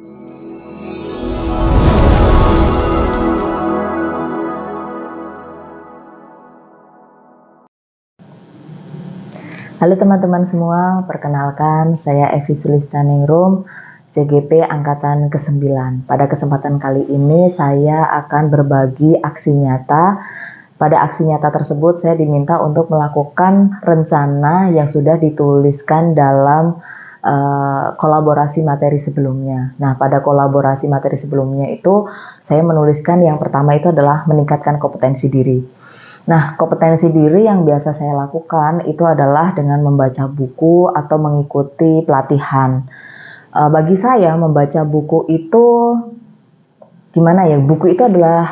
Halo teman-teman semua, perkenalkan saya Evi Sulistaningrum, CGP Angkatan ke-9. Pada kesempatan kali ini saya akan berbagi aksi nyata. Pada aksi nyata tersebut saya diminta untuk melakukan rencana yang sudah dituliskan dalam kolaborasi materi sebelumnya. Nah, pada kolaborasi materi sebelumnya itu saya menuliskan yang pertama itu adalah meningkatkan kompetensi diri. Nah, kompetensi diri yang biasa saya lakukan itu adalah dengan membaca buku atau mengikuti pelatihan. Bagi saya membaca buku itu gimana ya? Buku itu adalah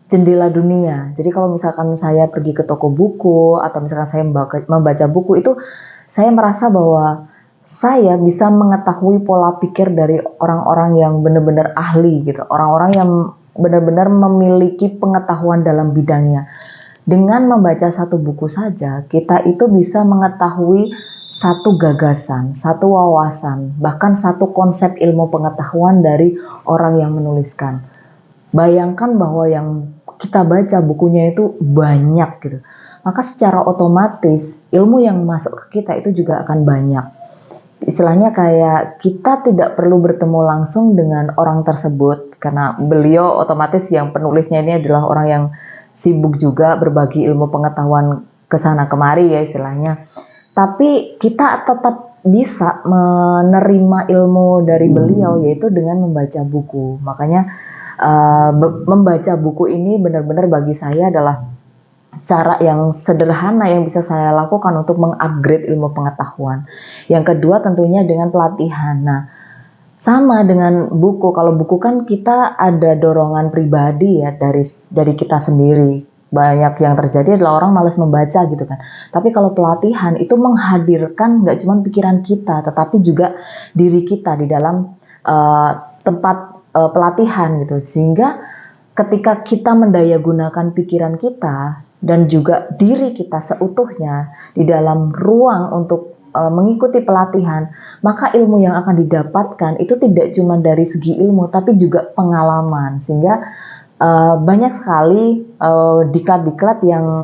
jendela dunia. Jadi kalau misalkan saya pergi ke toko buku atau misalkan saya membaca buku itu, saya merasa bahwa saya bisa mengetahui pola pikir dari orang-orang yang benar-benar ahli gitu, orang-orang yang benar-benar memiliki pengetahuan dalam bidangnya. Dengan membaca satu buku saja, kita itu bisa mengetahui satu gagasan, satu wawasan, bahkan satu konsep ilmu pengetahuan dari orang yang menuliskan. Bayangkan bahwa yang kita baca bukunya itu banyak gitu. Maka secara otomatis ilmu yang masuk ke kita itu juga akan banyak. Istilahnya kayak kita tidak perlu bertemu langsung dengan orang tersebut karena beliau otomatis yang penulisnya ini adalah orang yang sibuk juga berbagi ilmu pengetahuan kesana kemari ya istilahnya. Tapi kita tetap bisa menerima ilmu dari beliau yaitu dengan membaca buku. Makanya membaca buku ini benar-benar bagi saya adalah cara yang sederhana yang bisa saya lakukan untuk mengupgrade ilmu pengetahuan. Yang kedua tentunya dengan pelatihan. Nah, sama dengan buku, kalau buku kan kita ada dorongan pribadi ya dari kita sendiri. Banyak yang terjadi adalah orang malas membaca gitu kan. Tapi kalau pelatihan itu menghadirkan nggak cuma pikiran kita, tetapi juga diri kita di dalam tempat pelatihan gitu. Sehingga ketika kita mendayagunakan pikiran kita dan juga diri kita seutuhnya di dalam ruang untuk mengikuti pelatihan, maka ilmu yang akan didapatkan itu tidak cuma dari segi ilmu tapi juga pengalaman. Sehingga banyak sekali diklat-diklat yang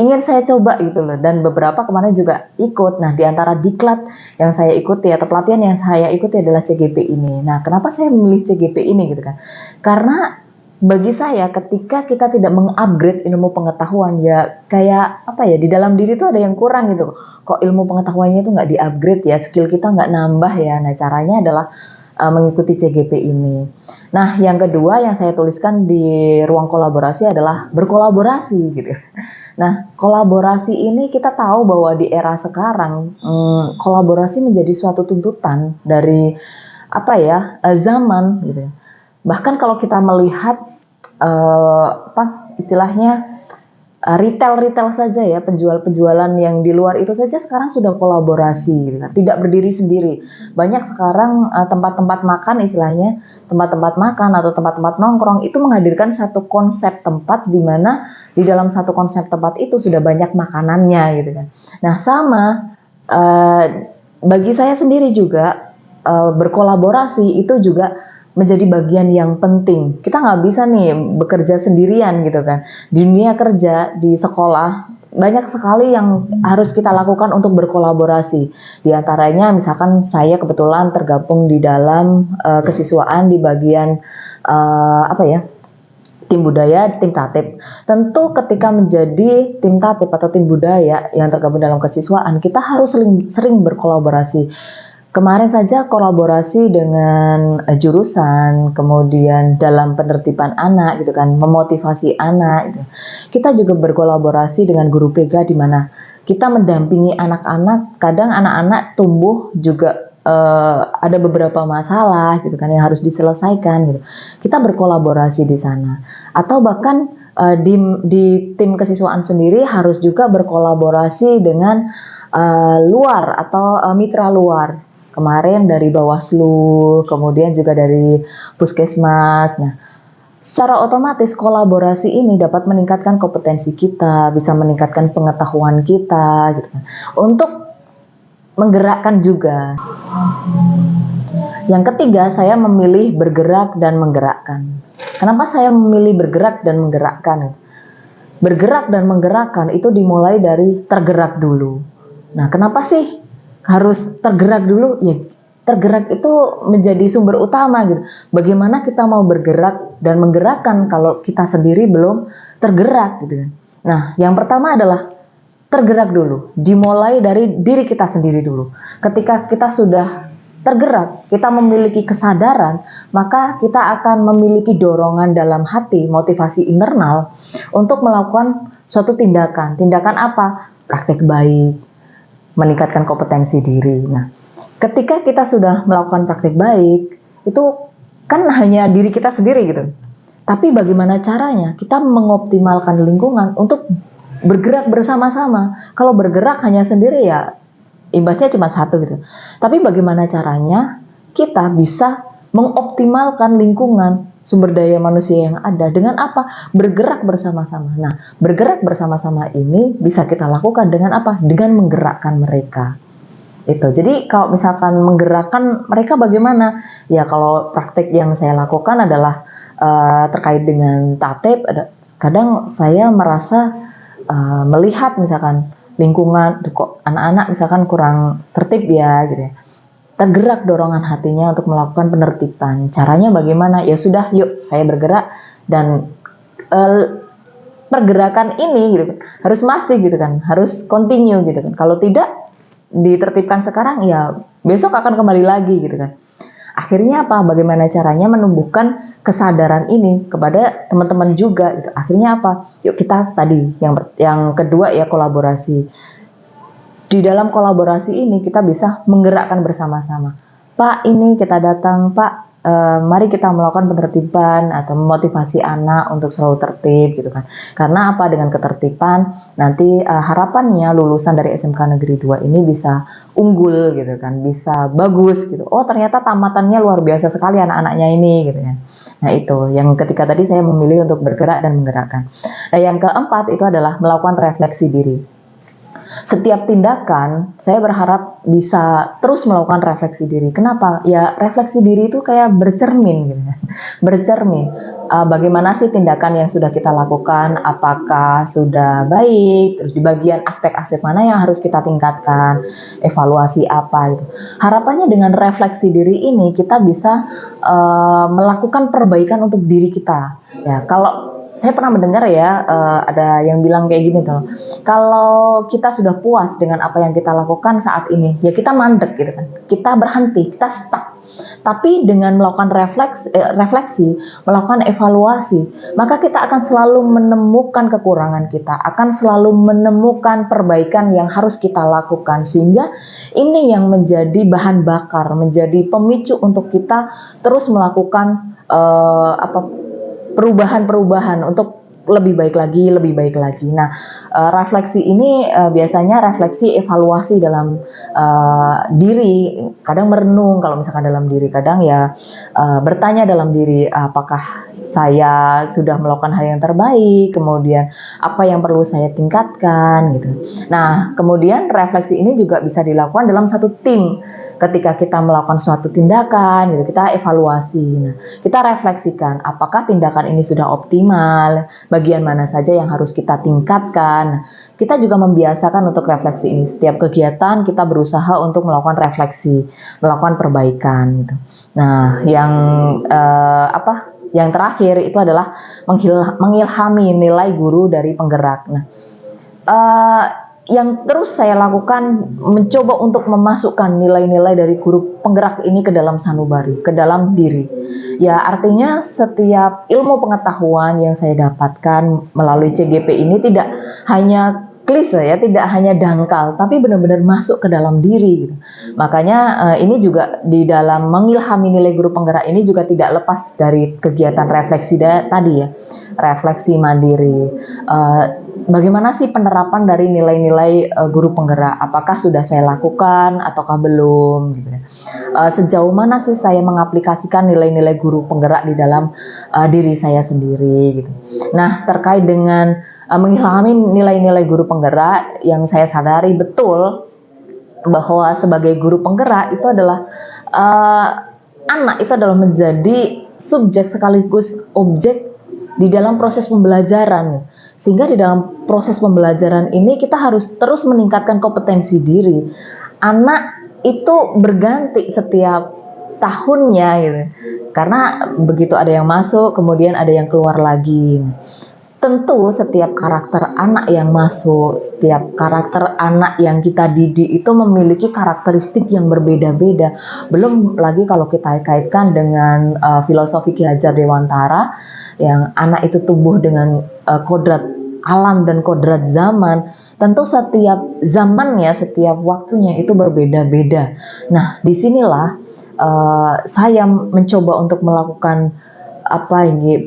ingin saya coba gitu loh, dan beberapa kemarin juga ikut. Nah, di antara diklat yang saya ikuti atau pelatihan yang saya ikuti adalah CGP ini. Nah, kenapa saya memilih CGP ini gitu kan? Karena bagi saya ketika kita tidak mengupgrade ilmu pengetahuan ya kayak di dalam diri itu ada yang kurang gitu. Kok ilmu pengetahuannya itu nggak di-upgrade ya, skill kita nggak nambah ya. Nah, caranya adalah mengikuti CGP ini. Nah, yang kedua yang saya tuliskan di ruang kolaborasi adalah berkolaborasi gitu. Nah, kolaborasi ini kita tahu bahwa di era sekarang kolaborasi menjadi suatu tuntutan dari zaman gitu. Bahkan kalau kita melihat istilahnya retail saja ya, penjualan yang di luar itu saja sekarang sudah kolaborasi gitu kan. Tidak berdiri sendiri. Banyak sekarang tempat-tempat makan istilahnya, tempat-tempat makan atau tempat-tempat nongkrong itu menghadirkan satu konsep tempat di mana di dalam satu konsep tempat itu sudah banyak makanannya gitu kan. Nah, sama bagi saya sendiri juga berkolaborasi itu juga menjadi bagian yang penting. Kita nggak bisa nih bekerja sendirian gitu kan. Di dunia kerja, di sekolah, banyak sekali yang harus kita lakukan untuk berkolaborasi. Di antaranya misalkan saya kebetulan tergabung di dalam kesiswaan di bagian tim budaya, tim tatip. Tentu ketika menjadi tim tatip atau tim budaya yang tergabung dalam kesiswaan, kita harus sering berkolaborasi. Kemarin saja kolaborasi dengan jurusan, kemudian dalam penertiban anak gitu kan, memotivasi anak gitu. Kita juga berkolaborasi dengan guru PK di mana kita mendampingi anak-anak. Kadang anak-anak tumbuh juga ada beberapa masalah gitu kan yang harus diselesaikan gitu. Kita berkolaborasi di sana. Atau bahkan di tim kesiswaan sendiri harus juga berkolaborasi dengan luar atau mitra luar. Kemarin dari Bawaslu, kemudian juga dari Puskesmas. Nah, secara otomatis kolaborasi ini dapat meningkatkan kompetensi kita, bisa meningkatkan pengetahuan kita, gitu kan. Untuk menggerakkan juga. Yang ketiga, saya memilih bergerak dan menggerakkan. Kenapa saya memilih bergerak dan menggerakkan? Bergerak dan menggerakkan itu dimulai dari tergerak dulu. Nah, kenapa sih harus tergerak dulu? Ya, tergerak itu menjadi sumber utama gitu. Bagaimana kita mau bergerak dan menggerakkan kalau kita sendiri belum tergerak gitu kan. Nah, yang pertama adalah tergerak dulu, dimulai dari diri kita sendiri dulu. Ketika kita sudah tergerak, kita memiliki kesadaran, maka kita akan memiliki dorongan dalam hati, motivasi internal untuk melakukan suatu tindakan. Tindakan apa? Praktek baik, meningkatkan kompetensi diri. Nah, ketika kita sudah melakukan praktek baik, itu kan hanya diri kita sendiri gitu. Tapi bagaimana caranya kita mengoptimalkan lingkungan untuk bergerak bersama-sama? Kalau bergerak hanya sendiri ya imbasnya cuma satu gitu. Tapi bagaimana caranya kita bisa mengoptimalkan lingkungan sumber daya manusia yang ada dengan apa? Bergerak bersama-sama. Nah, bergerak bersama-sama ini bisa kita lakukan dengan apa? Dengan menggerakkan mereka. Itu. Jadi kalau misalkan menggerakkan mereka bagaimana? Ya kalau praktik yang saya lakukan adalah terkait dengan tatib. Kadang saya merasa melihat misalkan lingkungan kok anak-anak misalkan kurang tertib ya gitu ya, tergerak dorongan hatinya untuk melakukan penertiban. Caranya bagaimana? Ya sudah, yuk saya bergerak dan pergerakan ini gitu harus masih gitu kan, harus continue gitu kan. Kalau tidak ditertibkan sekarang ya besok akan kembali lagi gitu kan. Akhirnya apa? Bagaimana caranya menumbuhkan kesadaran ini kepada teman-teman juga gitu. Akhirnya apa? Yuk kita tadi yang kedua ya kolaborasi. Di dalam kolaborasi ini kita bisa menggerakkan bersama-sama. Pak, ini kita datang, Pak. Mari kita melakukan penertiban atau memotivasi anak untuk selalu tertib gitu kan. Karena apa? Dengan ketertiban nanti harapannya lulusan dari SMK Negeri 2 ini bisa unggul gitu kan, bisa bagus gitu. Oh, ternyata tamatannya luar biasa sekali anak-anaknya ini gitu kan. Nah, itu yang ketika tadi saya memilih untuk bergerak dan menggerakkan. Nah, yang keempat itu adalah melakukan refleksi diri. Setiap tindakan, saya berharap bisa terus melakukan refleksi diri. Kenapa? Ya, refleksi diri itu kayak bercermin gitu. Bercermin. Bagaimana sih tindakan yang sudah kita lakukan? Apakah sudah baik? Terus di bagian aspek-aspek mana yang harus kita tingkatkan? Evaluasi apa gitu. Harapannya dengan refleksi diri ini kita bisa melakukan perbaikan untuk diri kita. Ya, kalau saya pernah mendengar ya, ada yang bilang kayak gini tuh, kalau kita sudah puas dengan apa yang kita lakukan saat ini, ya kita mandek gitu kan, kita berhenti, kita stuck. Tapi dengan melakukan refleksi, melakukan evaluasi, maka kita akan selalu menemukan kekurangan kita, akan selalu menemukan perbaikan yang harus kita lakukan, sehingga ini yang menjadi bahan bakar, menjadi pemicu untuk kita terus melakukan perubahan-perubahan untuk lebih baik lagi, lebih baik lagi. Nah, refleksi ini biasanya refleksi evaluasi dalam diri, kadang merenung kalau misalkan dalam diri, kadang ya bertanya dalam diri, apakah saya sudah melakukan hal yang terbaik, kemudian apa yang perlu saya tingkatkan gitu. Nah, kemudian refleksi ini juga bisa dilakukan dalam satu tim. Ketika kita melakukan suatu tindakan, gitu, kita evaluasi. Nah, kita refleksikan apakah tindakan ini sudah optimal, bagian mana saja yang harus kita tingkatkan. Kita juga membiasakan untuk refleksi ini. Setiap kegiatan kita berusaha untuk melakukan refleksi, melakukan perbaikan. Gitu. Nah, yang terakhir itu adalah mengilhami nilai guru dari penggerak. Nah, yang terus saya lakukan mencoba untuk memasukkan nilai-nilai dari guru penggerak ini ke dalam sanubari, ke dalam diri. Ya, artinya setiap ilmu pengetahuan yang saya dapatkan melalui CGP ini tidak hanya klise ya, tidak hanya dangkal, tapi benar-benar masuk ke dalam diri gitu. Makanya ini juga di dalam mengilhami nilai guru penggerak ini juga tidak lepas dari kegiatan refleksi tadi ya, refleksi mandiri. Bagaimana sih penerapan dari nilai-nilai guru penggerak? Apakah sudah saya lakukan ataukah belum? Gitu. Sejauh mana sih saya mengaplikasikan nilai-nilai guru penggerak di dalam diri saya sendiri? Gitu. Nah, terkait dengan mengilhami nilai-nilai guru penggerak, yang saya sadari betul bahwa sebagai guru penggerak itu adalah anak itu adalah menjadi subjek sekaligus objek di dalam proses pembelajaran. Sehingga di dalam proses pembelajaran ini kita harus terus meningkatkan kompetensi diri. Anak itu berganti setiap tahunnya gitu. Karena begitu ada yang masuk, kemudian ada yang keluar lagi. Tentu setiap karakter anak yang masuk, setiap karakter anak yang kita didik itu memiliki karakteristik yang berbeda-beda. Belum lagi kalau kita kaitkan dengan filosofi Ki Hajar Dewantara, yang anak itu tumbuh dengan kodrat alam dan kodrat zaman. Tentu setiap zamannya, setiap waktunya itu berbeda-beda. Nah, disinilah saya mencoba untuk melakukan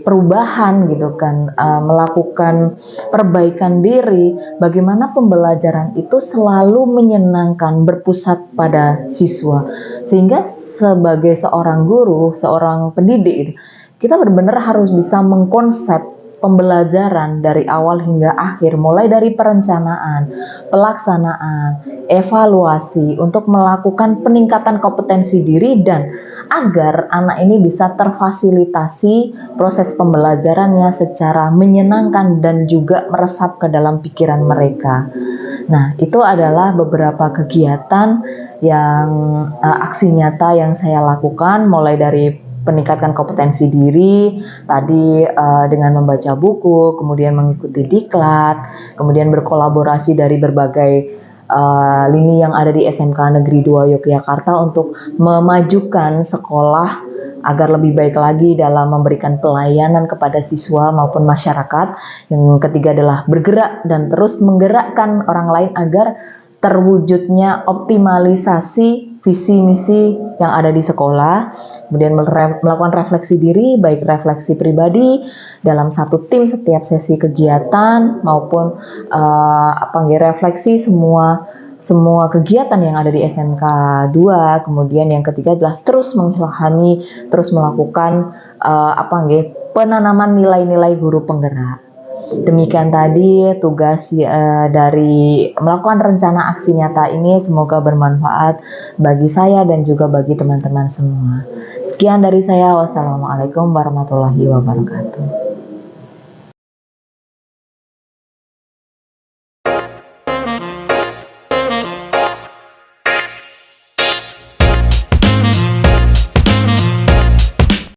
perubahan gitu kan, melakukan perbaikan diri, bagaimana pembelajaran itu selalu menyenangkan, berpusat pada siswa, sehingga sebagai seorang guru, seorang pendidik, kita benar-benar harus bisa mengkonsep pembelajaran dari awal hingga akhir, mulai dari perencanaan, pelaksanaan, evaluasi untuk melakukan peningkatan kompetensi diri dan agar anak ini bisa terfasilitasi proses pembelajarannya secara menyenangkan dan juga meresap ke dalam pikiran mereka. Nah, itu adalah beberapa kegiatan yang aksi nyata yang saya lakukan, mulai dari peningkatkan kompetensi diri tadi dengan membaca buku, kemudian mengikuti diklat, kemudian berkolaborasi dari berbagai lini yang ada di SMK Negeri 2 Yogyakarta untuk memajukan sekolah agar lebih baik lagi dalam memberikan pelayanan kepada siswa maupun masyarakat. Yang ketiga adalah bergerak dan terus menggerakkan orang lain agar terwujudnya optimalisasi visi misi yang ada di sekolah, kemudian melakukan refleksi diri, baik refleksi pribadi dalam satu tim setiap sesi kegiatan maupun refleksi semua kegiatan yang ada di SMK 2. Kemudian yang ketiga adalah terus mengilhami, terus melakukan penanaman nilai-nilai guru penggerak. Demikian tadi tugas dari melakukan rencana aksi nyata ini, semoga bermanfaat bagi saya dan juga bagi teman-teman semua. Sekian dari saya, wassalamualaikum warahmatullahi wabarakatuh.